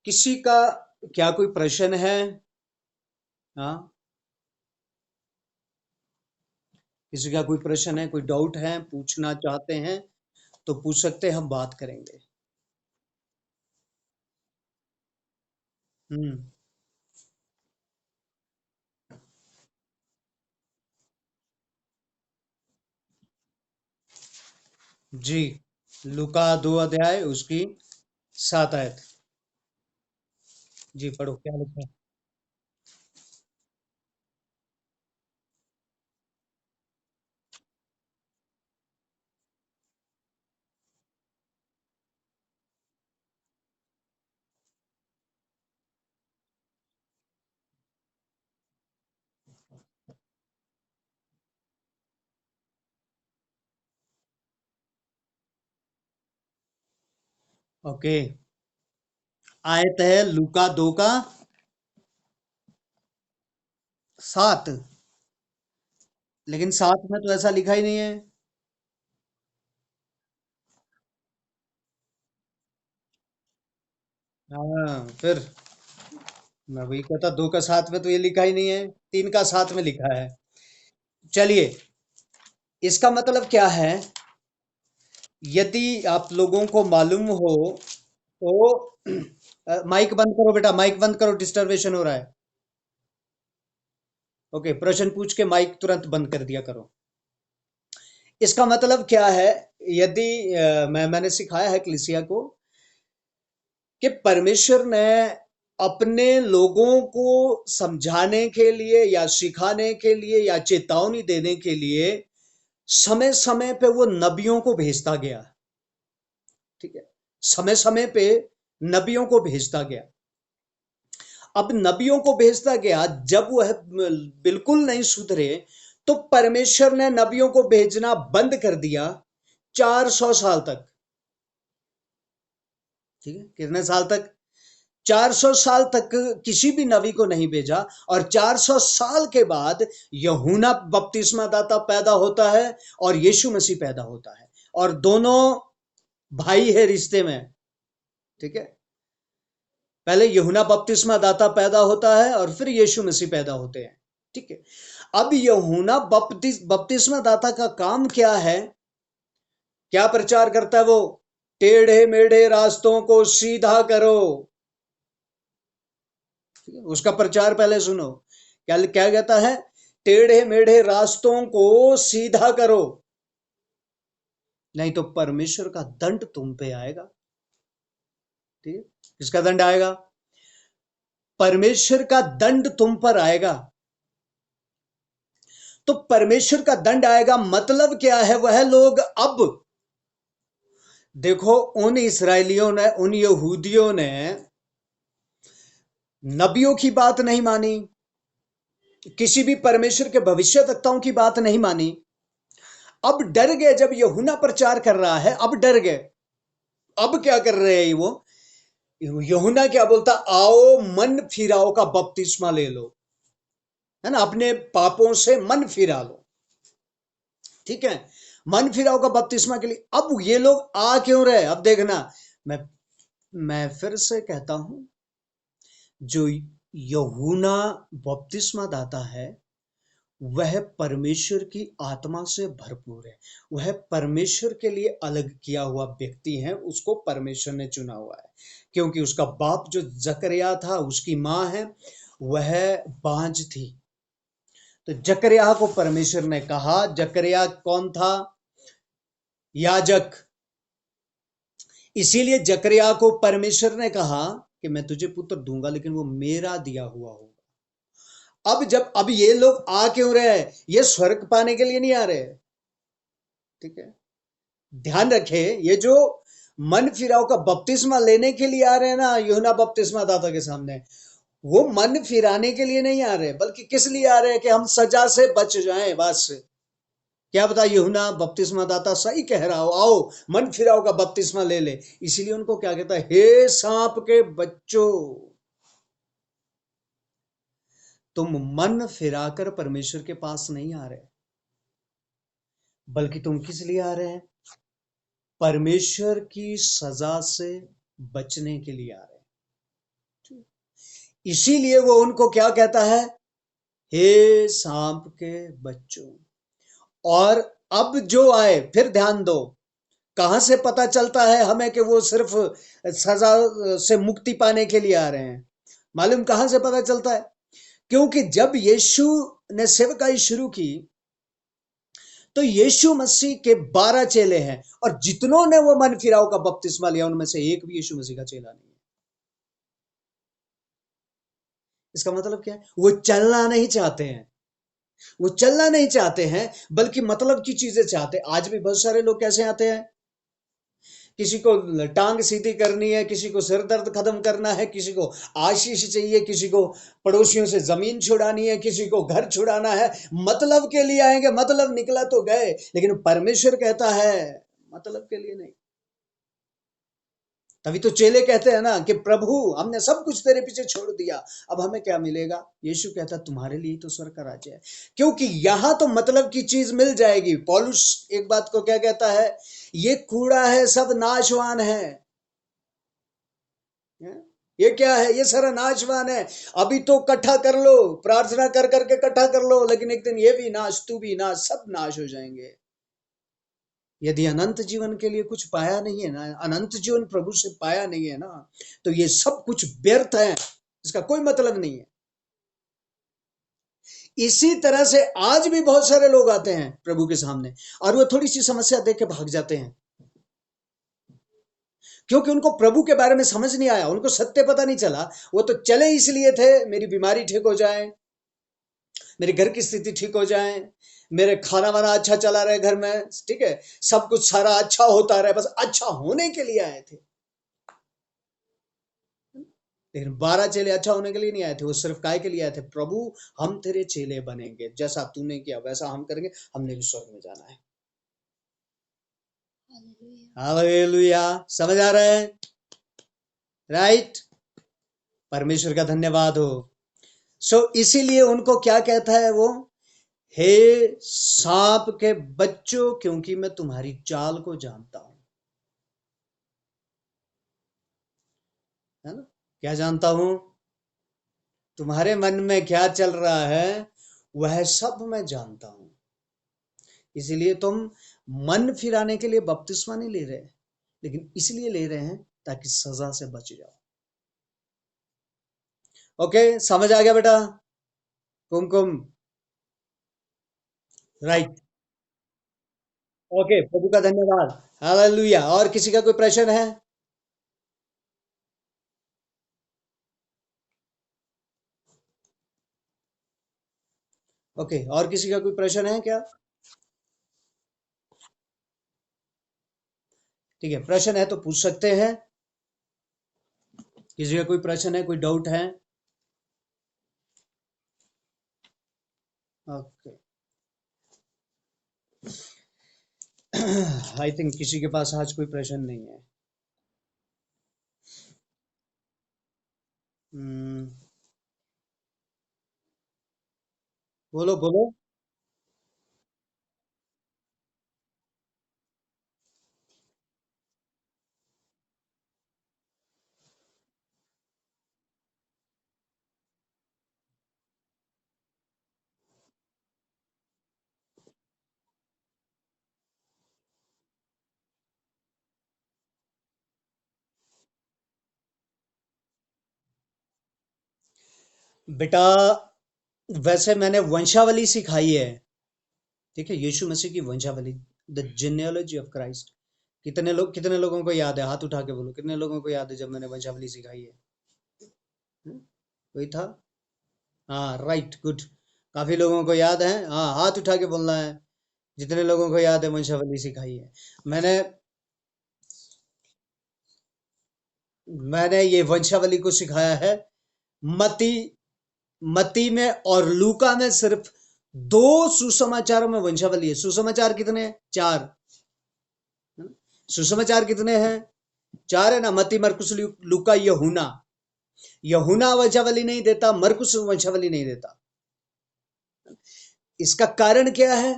किसी का क्या कोई प्रश्न है? हाँ, किसी का कोई प्रश्न है, कोई डाउट है, पूछना चाहते हैं तो पूछ सकते हैं, हम बात करेंगे। हम्म। जी। लूका 2 अध्याय उसकी 7 आयत। जी पढ़ो, क्या लिखा है? ओके। आयत है लूका 2 का 7। लेकिन 7 में तो ऐसा लिखा ही नहीं है। हाँ, फिर मैं वही कहता, 2 का 7 में तो ये लिखा ही नहीं है, 3 का 7 में लिखा है। चलिए, इसका मतलब क्या है? यदि आप लोगों को मालूम हो तो माइक बंद करो बेटा, माइक बंद करो, डिस्टरबेशन हो रहा है। ओके, प्रश्न पूछ के माइक तुरंत बंद कर दिया करो। इसका मतलब क्या है? यदि मैंने सिखाया है कलीसिया को कि परमेश्वर ने अपने लोगों को समझाने के लिए या सिखाने के लिए या चेतावनी देने के लिए समय समय पे वो नबियों को भेजता गया। ठीक है, समय समय पे नबियों को भेजता गया। अब नबियों को भेजता गया, जब वह बिल्कुल नहीं सुधरे तो परमेश्वर ने नबियों को भेजना बंद कर दिया 400 साल तक। ठीक है, कितने साल तक? 400 साल तक किसी भी नबी को नहीं भेजा। और 400 साल के बाद यूहन्ना बपतिस्मा दाता पैदा होता है और यीशु मसीह पैदा होता है, और दोनों भाई है रिश्ते में। ठीक है, पहले यूहन्ना बपतिस्मा दाता पैदा होता है और फिर यीशु मसीह पैदा होते हैं। ठीक है, अब यूहन्ना बपतिस्मा दाता का काम क्या है? क्या प्रचार करता है वो? टेढ़े मेढ़े रास्तों को सीधा करो। उसका प्रचार पहले सुनो। क्या क्या कहता है? टेढ़े मेढ़े रास्तों को सीधा करो, नहीं तो परमेश्वर का दंड तुम पे आएगा। ठीक है, किसका दंड आएगा? परमेश्वर का दंड तुम पर आएगा। तो परमेश्वर का दंड आएगा मतलब क्या है? वह लोग अब देखो, उन इसराइलियों ने, उन यहूदियों ने नबियों की बात नहीं मानी, किसी भी परमेश्वर के भविष्यवक्ताओं की बात नहीं मानी। अब डर गए, जब यूहन्ना प्रचार कर रहा है, अब डर गए। अब क्या कर रहे हैं वो? यूहन्ना क्या बोलता? आओ मन फिराओ का बपतिस्मा ले लो, है ना, अपने पापों से मन फिरा लो। ठीक है, मन फिराओ का बपतिस्मा के लिए। अब ये लोग आ क्यों रहे? अब देखना, मैं मैं फिर से कहता हूं, जो यूहन्ना बपतिस्मा दाता है वह परमेश्वर की आत्मा से भरपूर है। वह परमेश्वर के लिए अलग किया हुआ व्यक्ति है, उसको परमेश्वर ने चुना हुआ है। क्योंकि उसका बाप जो जकरिया था, उसकी मां है, वह बांझ थी। तो जकरिया को परमेश्वर ने कहा, जकरिया कौन था? याजक। इसीलिए जकरिया को परमेश्वर ने कहा कि मैं तुझे पुत्र दूंगा, लेकिन वो मेरा दिया हुआ होगा। अब ये लोग आ क्यों रहे हैं? ये स्वर्ग पाने के लिए नहीं आ रहे। ठीक है, ध्यान रखे, ये जो मन फिराव का बपतिस्मा लेने के लिए आ रहे हैं ना यूहन्ना बपतिस्मा दाता के सामने, वो मन फिराने के लिए नहीं आ रहे, बल्कि किस लिए आ रहे हैं? कि हम सजा से बच जाएं बस। क्या पता यूहन्ना बपतिस्मा दाता सही कह रहा हो, आओ मन फिराव का बपतिस्मा ले ले। इसीलिए उनको क्या कहता है? हे सांप के बच्चों, तुम मन फिराकर परमेश्वर के पास नहीं आ रहे, बल्कि तुम किस लिए आ रहे हैं? परमेश्वर की सजा से बचने के लिए आ रहे हैं। इसीलिए वो उनको क्या कहता है, हे सांप के बच्चों। और अब जो आए, फिर ध्यान दो, कहां से पता चलता है हमें कि वो सिर्फ सजा से मुक्ति पाने के लिए आ रहे हैं? मालूम कहां से पता चलता है? क्योंकि जब यीशु ने सेवकाई शुरू की तो यीशु मसीह के 12 चेले हैं, और जितनों ने वो मन फिराव का बपतिस्मा लिया उनमें से एक भी यीशु मसीह का चेला नहीं है। इसका मतलब क्या है? वो चलना नहीं चाहते हैं, वो चलना नहीं चाहते हैं, बल्कि मतलब की चीजें चाहते हैं। आज भी बहुत सारे लोग कैसे आते हैं, किसी को टांग सीधी करनी है, किसी को सिर दर्द खत्म करना है, किसी को आशीष चाहिए, किसी को पड़ोसियों से जमीन छुड़ानी है, किसी को घर छुड़ाना है। मतलब के लिए आएंगे, मतलब निकला तो गए, लेकिन परमेश्वर कहता है मतलब के लिए नहीं। तभी तो चेले कहते हैं ना कि प्रभु हमने सब कुछ तेरे पीछे छोड़ दिया, अब हमें क्या मिलेगा? यीशु कहता तुम्हारे लिए तो स्वर्ग का राज्य है, क्योंकि यहां तो मतलब की चीज मिल जाएगी। पौलुस एक बात को क्या कहता है, ये कूड़ा है, सब नाशवान है। ये क्या है? ये सारा नाशवान है। अभी तो इकट्ठा कर लो, प्रार्थना कर करके इकट्ठा कर लो, लेकिन एक दिन ये भी नाश, तू भी नाश, सब नाश हो जाएंगे। यदि अनंत जीवन के लिए कुछ पाया नहीं है ना, अनंत जीवन प्रभु से पाया नहीं है ना, तो ये सब कुछ व्यर्थ है, इसका कोई मतलब नहीं है। इसी तरह से आज भी बहुत सारे लोग आते हैं प्रभु के सामने, और वो थोड़ी सी समस्या देख के भाग जाते हैं, क्योंकि उनको प्रभु के बारे में समझ नहीं आया, उनको सत्य पता नहीं चला। वो तो चले इसलिए थे मेरी बीमारी ठीक हो जाए, मेरे घर की स्थिति ठीक हो जाए, मेरे खाना वाना अच्छा चला रहे घर में, ठीक है, सब कुछ सारा अच्छा होता रहे, बस अच्छा होने के लिए आए थे। लेकिन 12 चेले अच्छा होने के लिए नहीं आए थे, वो सिर्फ काय के लिए आए थे, प्रभु हम तेरे चेले बनेंगे, जैसा तूने किया वैसा हम करेंगे, हमने भी स्वर्ग में जाना है। हालेलुया। समझ आ रहा है? राइट। परमेश्वर का धन्यवाद हो। इसीलिए उनको क्या कहता है वो, हे सांप के बच्चों, क्योंकि मैं तुम्हारी चाल को जानता हूं। है ना? क्या जानता हूं? तुम्हारे मन में क्या चल रहा है वह सब मैं जानता हूं। इसीलिए तुम मन फिराने के लिए बपतिस्मा नहीं ले रहे, लेकिन इसलिए ले रहे हैं ताकि सजा से बच जाओ। ओके, समझ आ गया बेटा? कुमकुम, राइट। ओके, प्रभु का धन्यवाद। हालेलुया। और किसी का कोई प्रश्न है? ओके, और किसी का कोई प्रश्न है क्या? ठीक है, प्रश्न है तो पूछ सकते हैं। किसी का कोई प्रश्न है, कोई डाउट है? ओके। आई थिंक किसी के पास आज कोई प्रश्न नहीं है। हम्म, बोलो बोलो। बेटा, वैसे मैंने वंशावली सिखाई है, ठीक है, यीशु मसीह की वंशावली, द जेनेalogy ऑफ क्राइस्ट। कितने लोगों को याद है? हाथ उठा के बोलो, कितने लोगों को याद है जब मैंने वंशावली सिखाई है? कोई था? हाँ, राइट, गुड। काफी लोगों को याद है। हाँ, हाथ उठा के बोलना है जितने लोगों को याद है वंशावली सिखाई है। मैंने मैंने ये वंशावली को सिखाया है। मती मती में और लूका में सिर्फ दो सुसमाचारों में वंशावली है। सुसमाचार कितने हैं? चार। सुसमाचार कितने हैं? चार है ना, मती, मरकुस, लूका, यूहन्ना। यूहन्ना वंशावली नहीं देता, मरकुस वंशावली नहीं देता। इसका कारण क्या है?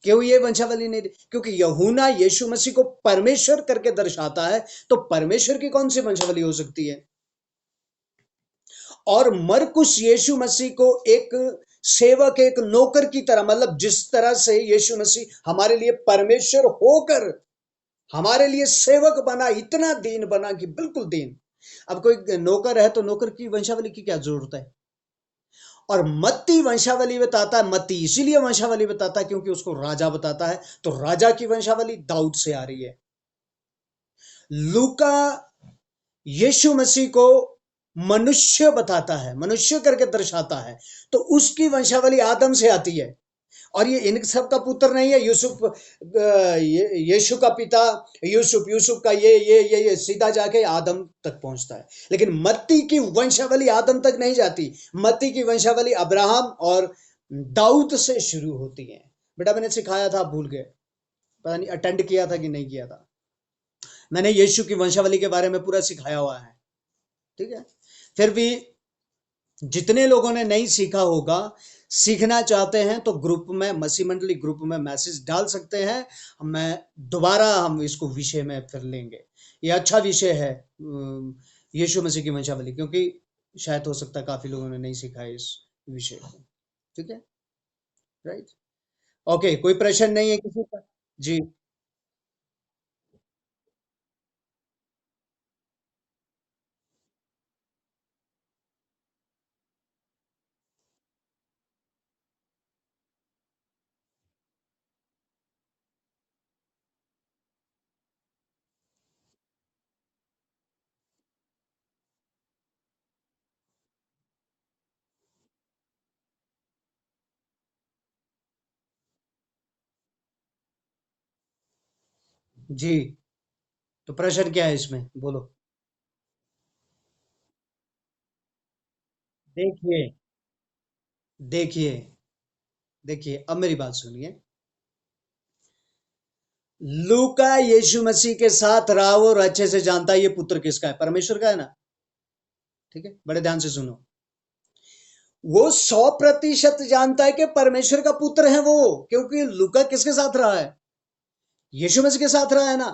क्यों ये वंशावली नहीं दे? क्योंकि यूहन्ना यीशु मसीह को परमेश्वर करके दर्शाता है, तो परमेश्वर की कौन सी वंशावली हो सकती है? और मरकुस यीशु मसीह को एक सेवक, एक नौकर की तरह, मतलब जिस तरह से यीशु मसीह हमारे लिए परमेश्वर होकर हमारे लिए सेवक बना, इतना दीन बना कि बिल्कुल दीन। अब कोई नौकर है तो नौकर की वंशावली की क्या जरूरत है? और मत्ती वंशावली बताता है, मत्ती इसीलिए वंशावली बताता है क्योंकि उसको राजा बताता है, तो राजा की वंशावली दाऊद से आ रही है। लूका यीशु मसीह को मनुष्य बताता है, मनुष्य करके दर्शाता है, तो उसकी वंशावली आदम से आती है। और ये इन सब का पुत्र नहीं है। यूसुफ, यीशु का पिता यूसुफ, यूसुफ का ये सीधा जाके आदम तक पहुंचता है। लेकिन मत्ती की वंशावली आदम तक नहीं जाती। मत्ती की वंशावली अब्राहम और दाऊद से शुरू होती है। बेटा मैंने सिखाया था, आप भूल गए, पता नहीं अटेंड किया था कि नहीं किया था। मैंने यीशु की वंशावली के बारे में पूरा सिखाया हुआ है, ठीक है। फिर भी जितने लोगों ने नहीं सीखा होगा, सीखना चाहते हैं तो ग्रुप में, मसीह मंडली ग्रुप में मैसेज डाल सकते हैं। मैं दोबारा हम इसको विषय में फिर लेंगे। ये अच्छा विषय है यीशु मसीह की वंशावली, क्योंकि शायद हो सकता है काफी लोगों ने नहीं सीखा है इस विषय को, ठीक है, राइट। ओके, कोई प्रश्न नहीं है किसी का? जी जी, तो प्रश्न क्या है इसमें, बोलो। देखिए देखिए देखिए, अब मेरी बात सुनिए। लूका यीशु मसीह के साथ रहा और अच्छे से जानता है ये पुत्र किसका है, परमेश्वर का है ना, ठीक है, बड़े ध्यान से सुनो। वो 100% जानता है कि परमेश्वर का पुत्र है वो, क्योंकि लूका किसके साथ रहा है? यीशु मसीह के साथ रहा है ना।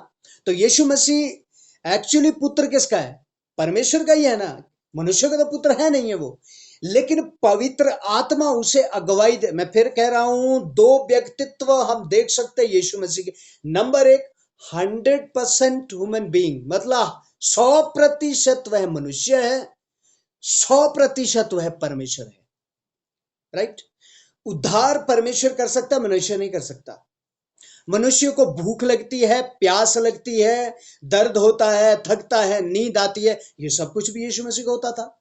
तो यीशु मसीह एक्चुअली पुत्र किसका है? परमेश्वर का ही है ना। मनुष्य का तो पुत्र है नहीं है वो। लेकिन पवित्र आत्मा उसे अगुवाई दे। मैं फिर कह रहा हूं, दो व्यक्तित्व हम देख सकते हैं यीशु मसीह के। नंबर एक, 100% ह्यूमन बीइंग, मतलब 100% वह मनुष्य है, 100% वह परमेश्वर है, राइट। उद्धार परमेश्वर कर सकता है, मनुष्य नहीं कर सकता। मनुष्य को भूख लगती है, प्यास लगती है, दर्द होता है, थकता है, नींद आती है, ये सब कुछ भी यीशु मसीह को होता था।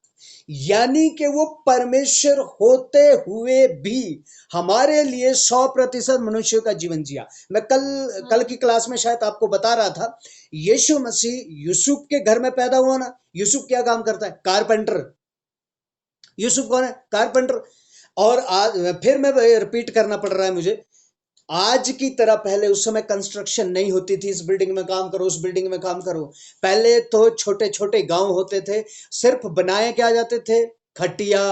यानी कि वो परमेश्वर होते हुए भी हमारे लिए 100% मनुष्य का जीवन जिया। मैं कल की क्लास में शायद आपको बता रहा था, यीशु मसीह यूसुफ के घर में पैदा हुआ ना। यूसुफ क्या काम करता है? कारपेंटर। यूसुफ कौन है? कारपेंटर। और आज फिर मैं रिपीट करना पड़ रहा है मुझे, आज की तरह पहले उस समय कंस्ट्रक्शन नहीं होती थी, इस बिल्डिंग में काम करो, उस बिल्डिंग में काम करो। पहले तो छोटे छोटे गांव होते थे, सिर्फ बनाए क्या जाते थे? खटिया,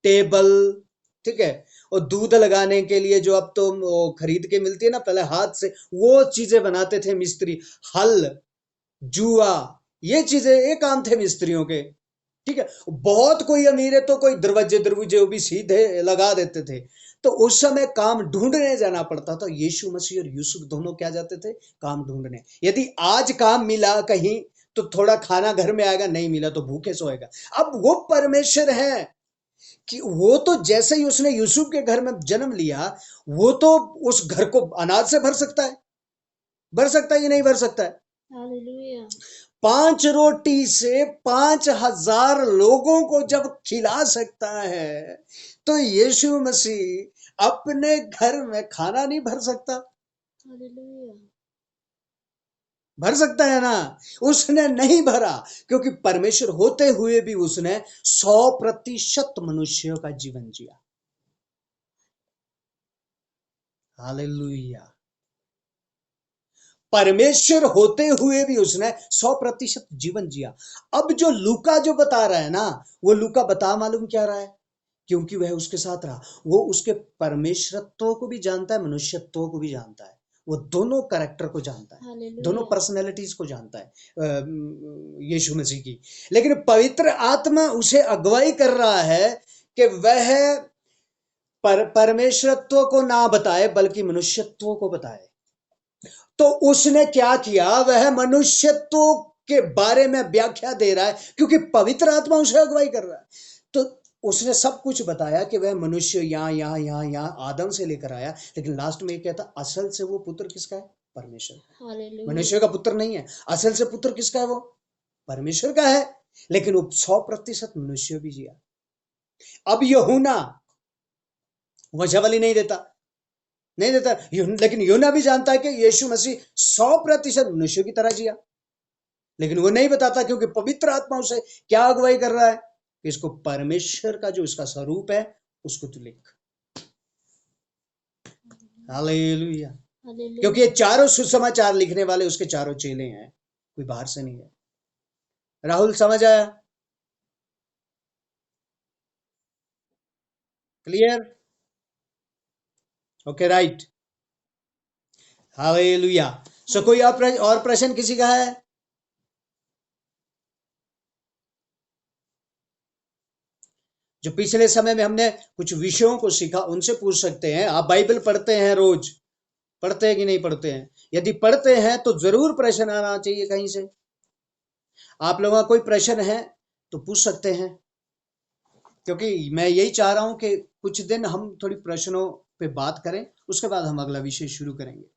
टेबल, ठीक है। और दूध लगाने के लिए जो अब तो खरीद के मिलती है ना, पहले हाथ से वो चीजें बनाते थे मिस्त्री। हल, जुआ, ये चीजें, ये काम थे मिस्त्रियों के, ठीक है। बहुत कोई अमीर है तो कोई दरवाजे दरवाजे वो भी सीधे लगा देते थे। तो उस समय काम ढूंढने जाना पड़ता था। यीशु मसीह और यूसुफ दोनों क्या जाते थे? काम ढूंढने। यदि आज काम मिला कहीं तो थोड़ा खाना घर में आएगा, नहीं मिला तो भूखे सोएगा। अब वो परमेश्वर है कि वो तो जैसे ही उसने यूसुफ के घर में जन्म लिया, वो तो उस घर को अनाज से भर सकता है। भर सकता है कि नहीं भर सकता है? हालेलुया। 5 रोटी से 5,000 लोगों को जब खिला सकता है, तो यीशु मसीह अपने घर में खाना नहीं भर सकता? हालेलुया। भर सकता है ना। उसने नहीं भरा, क्योंकि परमेश्वर होते हुए भी उसने 100% मनुष्यों का जीवन जिया। हालेलुया। परमेश्वर होते हुए भी उसने 100% जीवन जिया। अब जो लूका जो बता रहा है ना, वो लूका बता मालूम क्या रहा है? क्योंकि वह उसके साथ रहा, वो उसके परमेश्वरत्व को भी जानता है, मनुष्यत्व को भी जानता है। वो दोनों कैरेक्टर को जानता है, हालेलुया। दोनों पर्सनैलिटीज को जानता है यीशु मसीह की। लेकिन पवित्र आत्मा उसे अगुवाई कर रहा है कि वह परमेश्वरत्व को ना बताए बल्कि मनुष्यत्व को बताए। तो उसने क्या किया, वह मनुष्यत्व के बारे में व्याख्या दे रहा है, क्योंकि पवित्र आत्मा उसे अगुवाई कर रहा है। तो उसने सब कुछ बताया कि वह मनुष्य यहाँ आदम से लेकर आया, लेकिन लास्ट में ये कहता असल से वो पुत्र किसका है, परमेश्वर का। हालेलुया। मनुष्य का पुत्र नहीं है, असल से पुत्र किसका है, वो परमेश्वर का है। लेकिन वो 100% मनुष्य भी जिया। अब यूहन्ना वंशावली नहीं देता, लेकिन यूहन्ना भी जानता है कि यीशु मसीह 100% मनुष्य की तरह जिया, लेकिन वो नहीं बताता, क्योंकि पवित्र आत्मा उसे क्या अगुवाई कर रहा है कि इसको परमेश्वर का जो इसका स्वरूप है उसको तू लिख। हालेलुया। हालेलुया। क्योंकि ये चारों सुसमाचार लिखने वाले उसके चारों चेले हैं, कोई बाहर से नहीं है। राहुल समझ आया? क्लियर? Okay, right. हालेलुया। सो कोई और प्रश्न किसी का है? जो पिछले समय में हमने कुछ विषयों को सीखा उनसे पूछ सकते हैं। आप बाइबल पढ़ते हैं, रोज पढ़ते हैं कि नहीं पढ़ते हैं? यदि पढ़ते हैं तो जरूर प्रश्न आना चाहिए कहीं से। आप लोगों का कोई प्रश्न है तो पूछ सकते हैं, क्योंकि मैं यही चाह रहा हूं कि कुछ दिन हम थोड़ी प्रश्नों पे बात करें, उसके बाद हम अगला विषय शुरू करेंगे।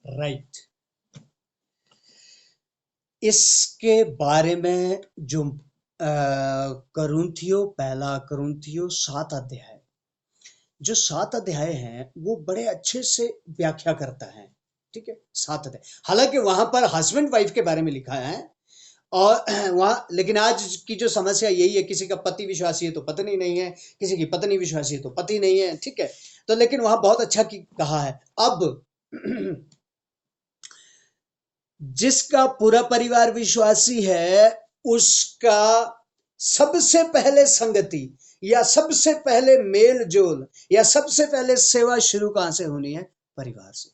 राइट। इसके बारे में जो करुंथियो, पहला करुंथियो 7 अध्याय, जो 7 अध्याय हैं वो बड़े अच्छे से व्याख्या करता है। ठीक है, 7 अध्याय। हालांकि वहां पर हस्बैंड वाइफ के बारे में लिखा है, और वहां, लेकिन आज की जो समस्या यही है, किसी का पति विश्वासी है तो पत्नी नहीं है, किसी की पत्नी विश्वासी है तो पति नहीं है। ठीक है, तो लेकिन वहां बहुत अच्छा कहा है। अब जिसका पूरा परिवार विश्वासी है उसका सबसे पहले संगति या सबसे पहले मेल जोल या सबसे पहले सेवा शुरू कहां से होनी है? परिवार से।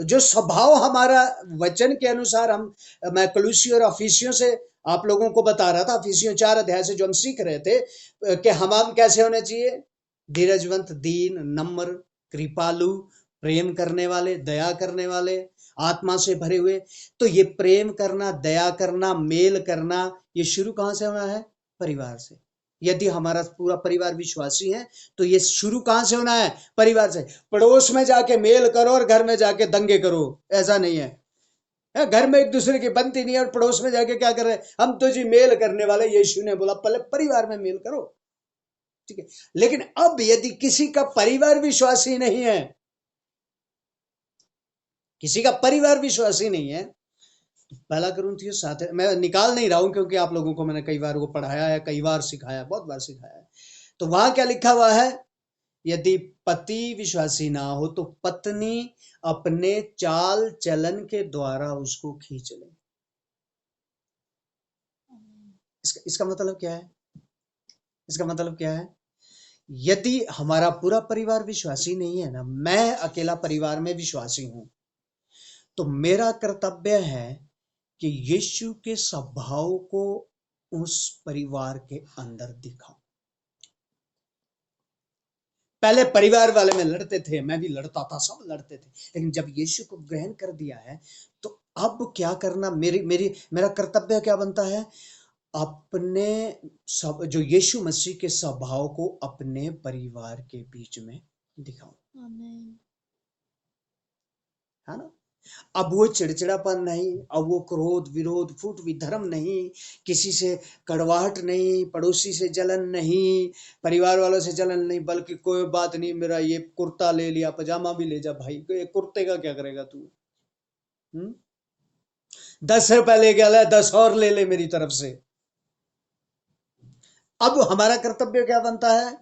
जो स्वभाव हमारा वचन के अनुसार मैं कलूसी और अफिसियों से आप लोगों को बता रहा था, अफिसियों 4 अध्याय से जो हम सीख रहे थे कि हम कैसे होने चाहिए, धीरजवंत, दीन, नम्र, कृपालु, प्रेम करने वाले, दया करने वाले, आत्मा से भरे हुए। तो ये प्रेम करना, दया करना, मेल करना, ये शुरू कहां से होना है? परिवार से। यदि हमारा पूरा परिवार विश्वासी है तो ये शुरू कहां से होना है? परिवार से। पड़ोस में जाके मेल करो और घर में जाके दंगे करो, ऐसा नहीं है। घर में एक दूसरे की बनती नहीं है और पड़ोस में जाके क्या कर रहे हैं? हम तो जी मेल करने वाले, यीशु ने बोला पहले परिवार में मेल करो। ठीक है, लेकिन अब यदि किसी का परिवार विश्वासी नहीं है, किसी का परिवार विश्वासी नहीं है, तो पहला करुंथियों 7, मैं निकाल नहीं रहा हूं क्योंकि आप लोगों को मैंने कई बार वो पढ़ाया है, कई बार सिखाया, बहुत बार सिखाया है। तो वहां क्या लिखा हुआ है? यदि पति विश्वासी ना हो तो पत्नी अपने चाल चलन के द्वारा उसको खींच ले। इसका मतलब क्या है? इसका मतलब क्या है? यदि हमारा पूरा परिवार विश्वासी नहीं है ना, मैं अकेला परिवार में विश्वासी हूं, तो मेरा कर्तव्य है कि यीशु के स्वभाव को उस परिवार के अंदर दिखाऊं। पहले परिवार वाले में लड़ते थे, मैं भी लड़ता था, सब लड़ते थे, लेकिन जब यीशु को ग्रहण कर दिया है तो अब क्या करना, मेरा कर्तव्य क्या बनता है? अपने सब जो यीशु मसीह के स्वभाव को अपने परिवार के बीच में दिखाऊं। आमीन। है ना? अब वो चिड़चिड़ापन नहीं, अब वो क्रोध, विरोध, फूट विधर्म नहीं, किसी से कड़वाहट नहीं, पड़ोसी से जलन नहीं, परिवार वालों से जलन नहीं, बल्कि कोई बात नहीं, मेरा ये कुर्ता ले लिया, पजामा भी ले जा भाई, कुर्ते का क्या करेगा तू? 10 रुपए ले गया, 10 और ले ले मेरी तरफ से। अब हमारा कर्तव्य क्या बनता है?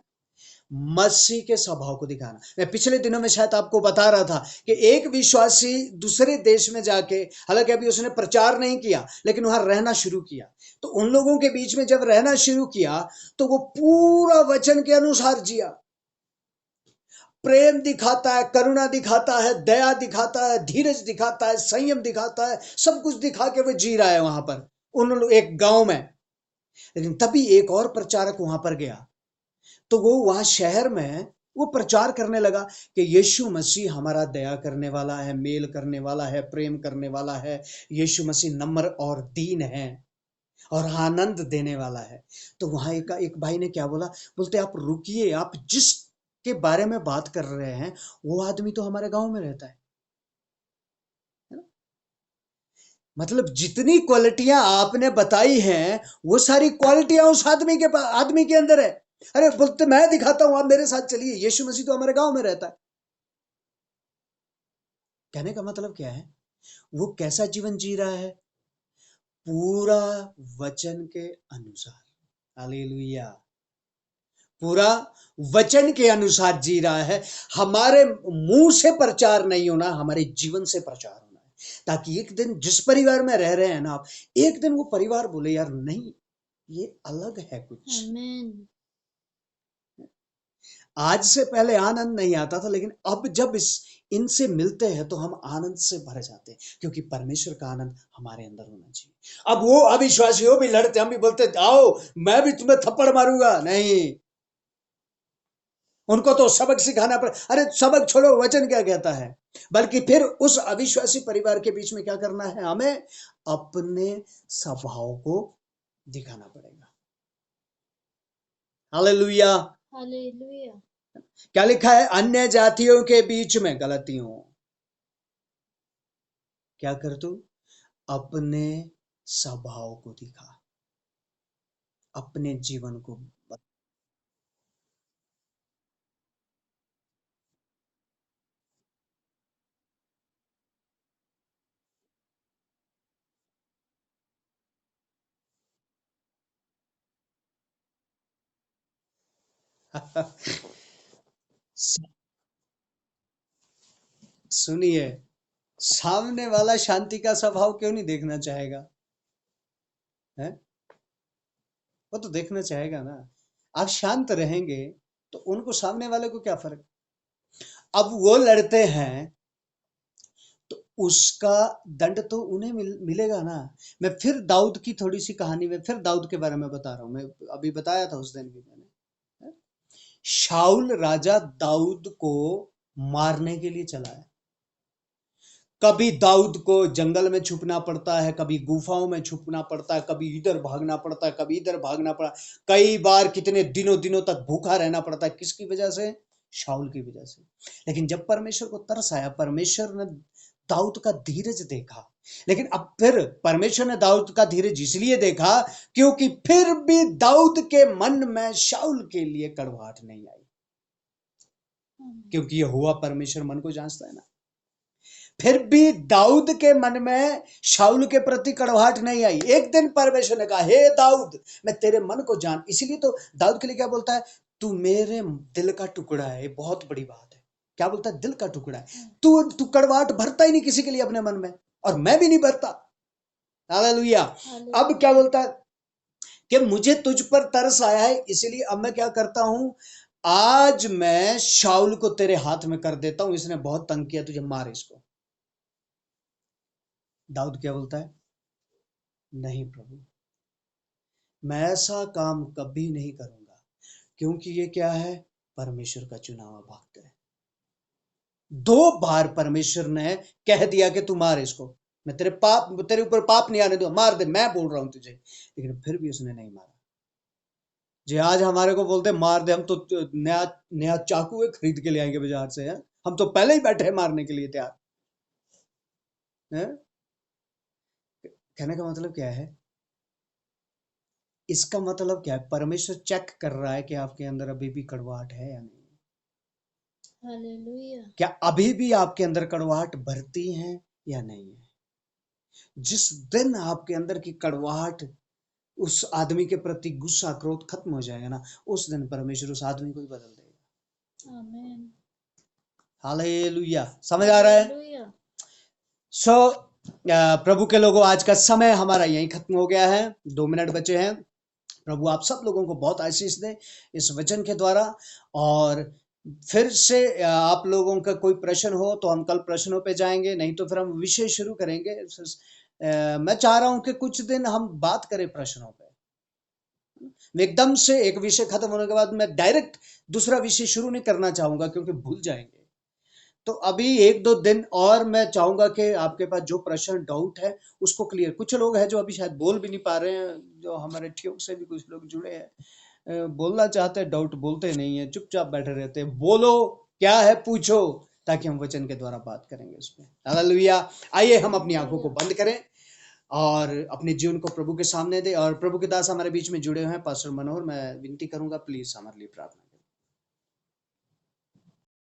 मसीह के स्वभाव को दिखाना। मैं पिछले दिनों में शायद आपको बता रहा था कि एक विश्वासी दूसरे देश में जाके, हालांकि अभी उसने प्रचार नहीं किया, लेकिन वहां रहना शुरू किया। तो उन लोगों के बीच में जब रहना शुरू किया तो वो पूरा वचन के अनुसार जिया। प्रेम दिखाता है, करुणा दिखाता है, दया दिखाता है, धीरज दिखाता है, संयम दिखाता है, सब कुछ दिखा के वो जी रहा है वहां पर, उन एक गांव में। लेकिन तभी एक और प्रचारक वहां पर गया, तो वो वहां शहर में वो प्रचार करने लगा कि यीशु मसीह हमारा दया करने वाला है, मेल करने वाला है, प्रेम करने वाला है। यीशु मसीह नम्र और दीन है और आनंद देने वाला है। तो वहां एक भाई ने क्या बोला, बोलते आप रुकिए, आप जिसके बारे में बात कर रहे हैं वो आदमी तो हमारे गांव में रहता है ना? मतलब जितनी क्वालिटियां आपने बताई हैं वो सारी क्वालिटियां उस आदमी के अंदर है। अरे बोलते मैं दिखाता हूं, आप मेरे साथ चलिए, यीशु मसीह तो हमारे गांव में रहता है। कहने का मतलब क्या है? वो कैसा जीवन जी रहा है? पूरा वचन के अनुसार। हालेलुया। पूरा वचन के अनुसार जी रहा है। हमारे मुंह से प्रचार नहीं होना, हमारे जीवन से प्रचार होना है, ताकि एक दिन जिस परिवार में रह रहे हैं ना आप, एक दिन वो परिवार बोले यार नहीं, ये अलग है कुछ। आमीन। आज से पहले आनंद नहीं आता था, लेकिन अब जब इनसे मिलते हैं तो हम आनंद से भर जाते हैं, क्योंकि परमेश्वर का आनंद हमारे अंदर होना चाहिए। अब वो अविश्वासियों भी लड़ते, हम भी बोलते आओ मैं भी तुम्हें थप्पड़ मारूंगा, नहीं, उनको तो सबक सिखाना पड़े। अरे सबक छोड़ो, वचन क्या कहता है? बल्कि फिर उस अविश्वासी परिवार के बीच में क्या करना है? हमें अपने स्वभाव को दिखाना पड़ेगा। हालेलुया। हालेलुया। क्या लिखा है? अन्य जातियों के बीच में गलतियों क्या कर तू? अपने स्वभाव को दिखा, अपने जीवन को सुनिए, सामने वाला शांति का स्वभाव क्यों नहीं देखना चाहेगा? है? वो तो देखना चाहेगा ना। आप शांत रहेंगे तो उनको, सामने वाले को क्या फर्क? अब वो लड़ते हैं तो उसका दंड तो उन्हें मिलेगा ना। मैं फिर दाऊद की थोड़ी सी कहानी में, फिर दाऊद के बारे में बता रहा हूं। मैं अभी बताया था उस दिन भी मैंने। शाऊल राजा दाऊद को मारने के लिए चला है। कभी दाऊद को जंगल में छुपना पड़ता है, कभी गुफाओं में छुपना पड़ता है, कभी इधर भागना पड़ता है, कभी इधर भागना पड़ा। कई बार कितने दिनों दिनों तक भूखा रहना पड़ता है। किसकी वजह से? शाऊल की वजह से। लेकिन जब परमेश्वर को तरस आया, परमेश्वर ने दाऊद का धीरज देखा। लेकिन अब फिर परमेश्वर ने दाऊद का धीरज इसलिए देखा क्योंकि फिर भी दाऊद के मन में शाऊल के लिए कड़वाहट नहीं आई, क्योंकि यहोवा परमेश्वर मन को जांचता है ना। फिर भी दाऊद के मन में शाऊल के प्रति कड़वाहट नहीं आई। एक दिन परमेश्वर ने कहा, हे दाऊद, मैं तेरे मन को जान। इसीलिए तो दाऊद के लिए क्या बोलता है? तू मेरे दिल का टुकड़ा है। ये बहुत बड़ी बात है। क्या बोलता है? दिल का टुकड़ा है। तू कड़वाहट भरता ही नहीं किसी के लिए अपने मन में, और मैं भी नहीं भरता। हालेलुया। अब क्या बोलता है कि मुझे तुझ पर तरस आया है, इसलिए अब मैं क्या करता हूं, आज मैं शाऊल को तेरे हाथ में कर देता हूं, इसने बहुत तंग किया तुझे, मार इसको। दाऊद क्या बोलता है? नहीं प्रभु, मैं ऐसा काम कभी नहीं करूंगा, क्योंकि ये क्या है? परमेश्वर का चुना हुआ भक्त है। 2 बार परमेश्वर ने कह दिया कि तू मार इसको, मैं तेरे ऊपर पाप नहीं आने दूंगा, मार दे, मैं बोल रहा हूं तुझे। लेकिन फिर भी उसने नहीं मारा। जी आज हमारे को बोलते मार दे, हम तो नया नया चाकू खरीद के ले आएंगे बाजार से, है? हम तो पहले ही बैठे हैं मारने के लिए तैयार। है? कहने का मतलब क्या है? इसका मतलब क्या है? परमेश्वर चेक कर रहा है कि आपके अंदर अभी भी कड़वाहट है या नहीं। हालेलुया। क्या अभी भी आपके अंदर कड़वाहट भरती है या नहीं है? जिस दिन आपके अंदर की कड़वाहट उस आदमी के प्रति गुस्सा क्रोध खत्म हो जाएगा ना, उस दिन परमेश्वर उस आदमी को ही बदल देगा। आमीन। हालेलुया। समझ आ रहा है? हालेलुया। प्रभु के लोगों, आज का समय हमारा यहीं खत्म हो गया है, 2 मिनट बचे हैं। प्रभु आप सब लोगों को बहुत आशीष दे इस वचन के द्वारा। और फिर से आप लोगों का कोई प्रश्न हो तो हम कल प्रश्नों पे जाएंगे, नहीं तो फिर हम विषय शुरू करेंगे। मैं चाह रहा हूं कि कुछ दिन हम बात करें प्रश्नों पे। एकदम से एक विषय खत्म होने के बाद मैं डायरेक्ट दूसरा विषय शुरू नहीं करना चाहूंगा, क्योंकि भूल जाएंगे। तो अभी 1-2 दिन और मैं चाहूंगा कि आपके पास जो प्रश्न डाउट है उसको क्लियर। कुछ लोग हैं जो अभी शायद बोल भी नहीं पा रहे हैं, जो हमारे ट्यूब से भी कुछ लोग जुड़े हैं, बोलना चाहते हैं, डाउट बोलते नहीं है, चुपचाप बैठे रहते हैं। बोलो, क्या है पूछो, ताकि हम वचन के द्वारा बात करेंगे उसमें। हालेलुया। आइए हम अपनी आंखों को बंद करें और अपने जीवन को प्रभु के सामने दे। और प्रभु के दास हमारे बीच में जुड़े हुए हैं, पास्टर मनोहर, मैं विनती करूंगा प्लीज हमारे लिए प्रार्थना करें।